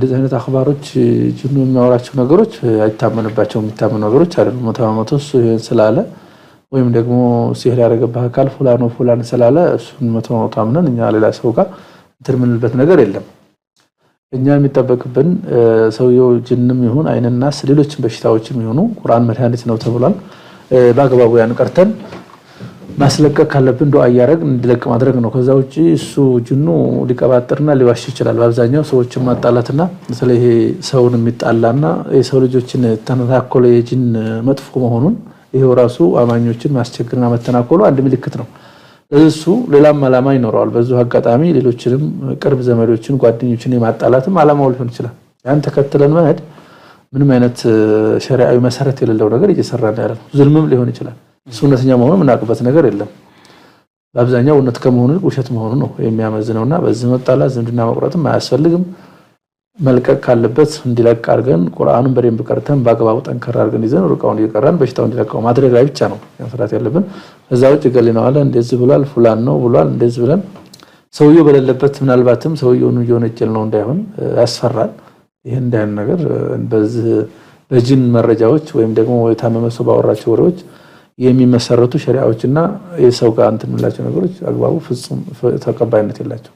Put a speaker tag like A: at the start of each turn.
A: እንደዚህ አይነት አخبارዎች ጅኑ የሚያወራቸው ነገሮች አይታመንባቸው የሚታመኑ ነገሮች አይደሉም መተማመቶስ ስላለ ወይም ደግሞ ሲህር ያረጋባህ አካል ፉላን ስላለ እሱን መተማመቱ አምነን እኛ ሌላ ሰው ጋር እንትን ነገር የለም እኛ የሚጠበቅብን ሰውየው ጅንም ይሁን አይንናስ ሌሎችም በሽታዎችም ይሁኑ ቁርአን መድኃኒት ነው ተብሏል ባግባቡ ያን ቀርተን ማስለቀቅ ካለብን ዱዓ ያረግ እንዲለቅ ማድረግ ነው ከዛው እጪ እሱ ጅኑ ሊቀባጥርና ሊዋሽ ይችላል በአብዛኛው ሰዎችን ማጣላትና ስለዚህ ሰውን የሚጣላና የሰው ልጆችን ተነታኮለ የጅን መጥፎ መሆኑን ይሄው ራሱ አማኞችን ማስቸግርና መተናኮሉ አንድ ምልክት ነው እሱ ሌላም ዓላማ ይኖራል በዚሁ አጋጣሚ ሌሎችንም ቅርብ ዘመዶችን ጓደኞችን የማጣላትም ዓላማው ሊሆን ይችላል ያን ተከትለን መሄድ ምንም አይነት ሸሪዓዊ መሰረት የሌለው ነገር እየሰራን ያለው zulmም ሊሆን ይችላል ሱነተኛ መሆኑ ምናቀበት ነገር የለም በአብዛኛው እውነት ከመሆኑ ውሸት መሆኑ ነው የሚያመዝነውና በዚህ መጣላት ዝምድና መቁረጥም አያስፈልግም መልቀቅ ካለበት እንዲለቅ አድርገን ቁርአኑን በደንብ ቀርተን ባግባቡ ጠንከር አድርገን ይዘን ሩቃውን እየቀራን በሽታው እንዲለቀው ማድረግ ላይ ብቻ ነው መስራት ያለብን እዛው ጭገሊናው አለ እንደዚህ ብሏል ፉላን ነው ብሏል እንደዚህ ብለን ሰውየው በሌለበት ምናልባትም ሰውየውን እየወነጀል ነው እንዳይሆን ያስፈራል ይሄ እንዳይሆን ነገር በዚህ በጅን መረጃዎች ወይም ደግሞ የታመመ ሰው ባወራቸው ወሬዎች የሚመሰረቱ ሸሪዓዎችና የሰው ጋር እንትን ምላቸው ነገሮች አግባቡ ፍጹም ተቀባይነት የላቸው